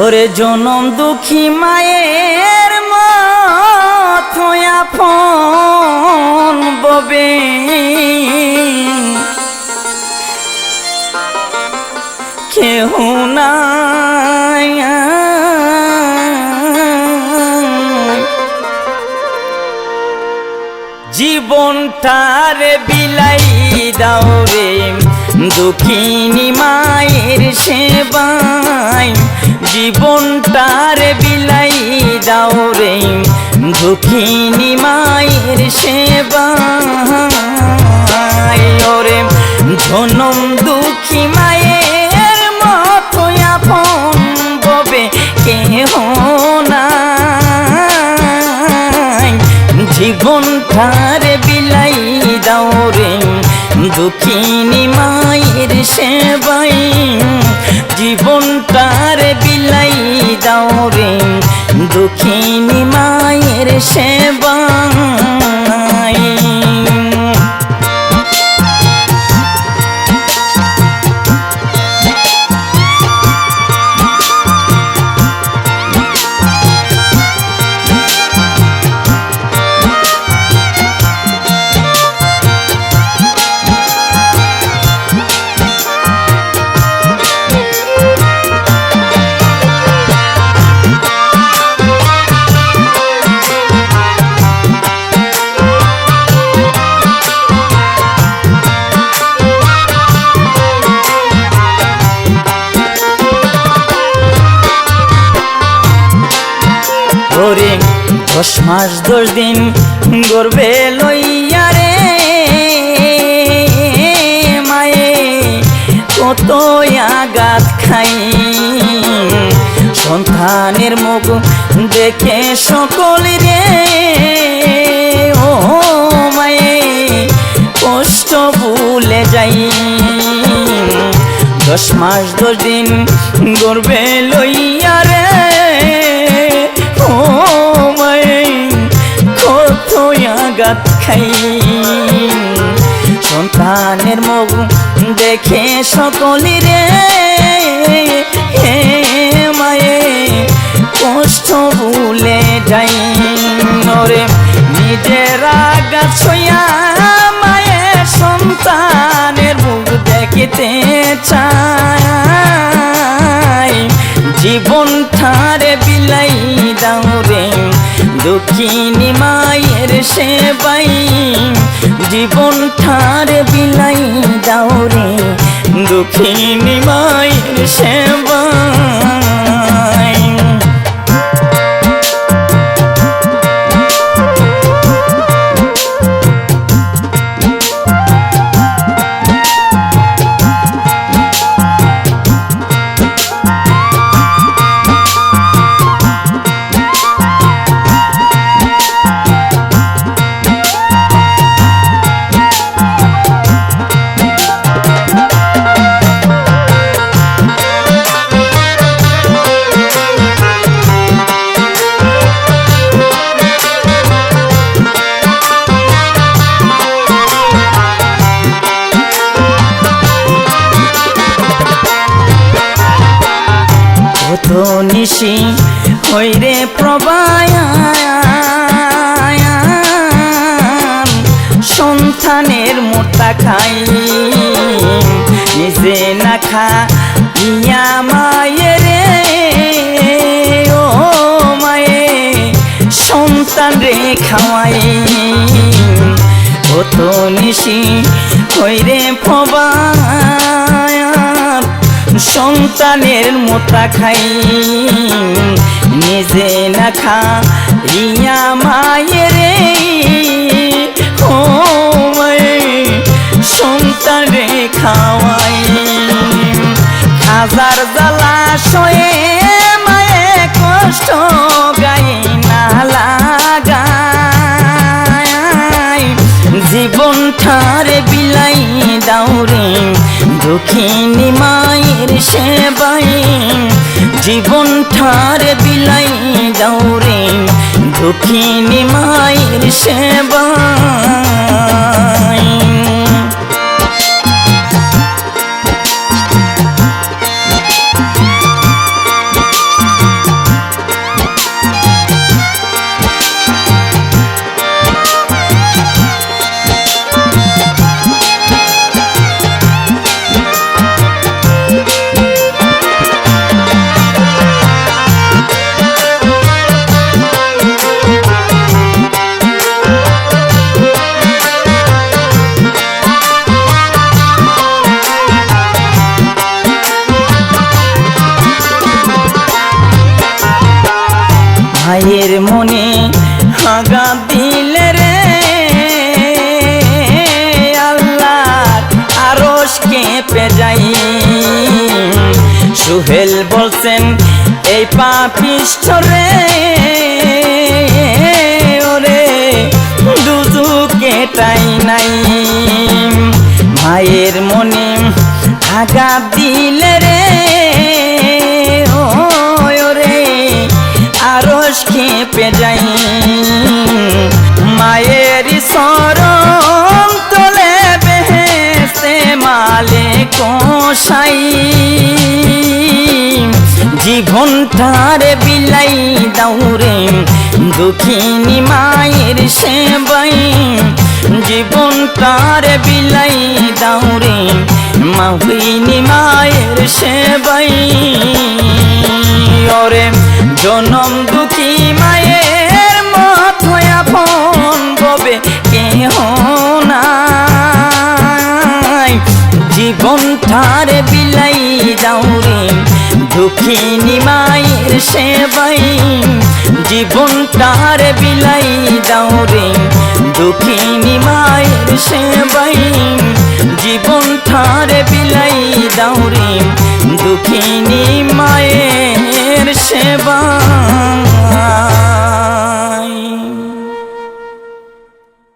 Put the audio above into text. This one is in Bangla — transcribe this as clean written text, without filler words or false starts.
ওরে জনম দুঃখী মায়ের মতো আপন ববে কেহ নাই, জীবনটার বিলাই দাও রে দুঃখিনী মায়ের সেবায়, জীবনটার বিলাই দাও রে দুঃখিনী মায়ের সেবায়। ওরে জনম দুঃখী মায়ের মতো আপন ববে কেহ নাই, জীবনটার বিলাই দাও রে দুঃখিনী মায়ের সেবায়, জীবনটার বিলাই দাও রে দুঃখিনী মায়ের সেবায়। ওরে 10 মাস 10 দিন গর্ভে লইয়া রে মায়ে কত আঘাত খাই, সন্তানের মুখ দেখে সকল রে ও মায়ে কষ্ট ভুলে যাই। 10 মাস 10 দিন গর্ভে লইয়া রে ও মায়ে কত আঘাত খাই, সন্তানের মুখ দেখে সকলি রে হে মায়ে কষ্ট ভুলে যাই। ওরে নিজের আঘাত সইয়া মায়ে সন্তানের মুখ দেখিতে চাই, জীবনটারে বিলাই দাও রে দুঃখিনী মায়ের সেবাই, জীবনটারে বিলাই দাও রে দুঃখিনী মায়ের সেবাই। কত নিশি হইরে প্রবায়ান, সন্তানের মোটা খাই নিজে না খাইয়া মায়ের ও মায়ে সন্তান রে খাওয়াই। কত নিশি হইরে প্রবায়ান, সন্তানের মোটা খাই নিজে না খাইয়া মায়ের ও মায়ে সন্তান রে খাওয়াই। হাজার জ্বালাশয়ে মায়ে কষ্ট গাই না লাগাই, জীবনটারে বিলাই দাও রে দুঃখিনী মায়ের সেবাই, জীবনটারে বিলাই দাও রে দুঃখিনী মায়ের সেবাই। পাপিষ্ঠ রে ওরে দুজুকে টাই নাই মায়ের মনে আঘাত দিলে রে ওরে আরশ খেপে যাই মায়ের শরণ তোলে বেহেশতে মালিক গোসাই জীবনটার বিলাই দাউরে দুঃখিনী মায়ের সেবাই জীবনটার বিলাই দাউরে মাহিনী মায়ের সেবাই ওরে জনম দুঃখী মায়ের মাথায় আপন ববে কেহ নাই জীবনটার বিলাই দাউরে দুঃখিনী মায়ের সেবাই জীবনটার বিলাই দাউরে দুঃখিনী মায়ের সেবাই জীবনটার বিলাই দাউরে দুঃখিনী মায়ের সেবা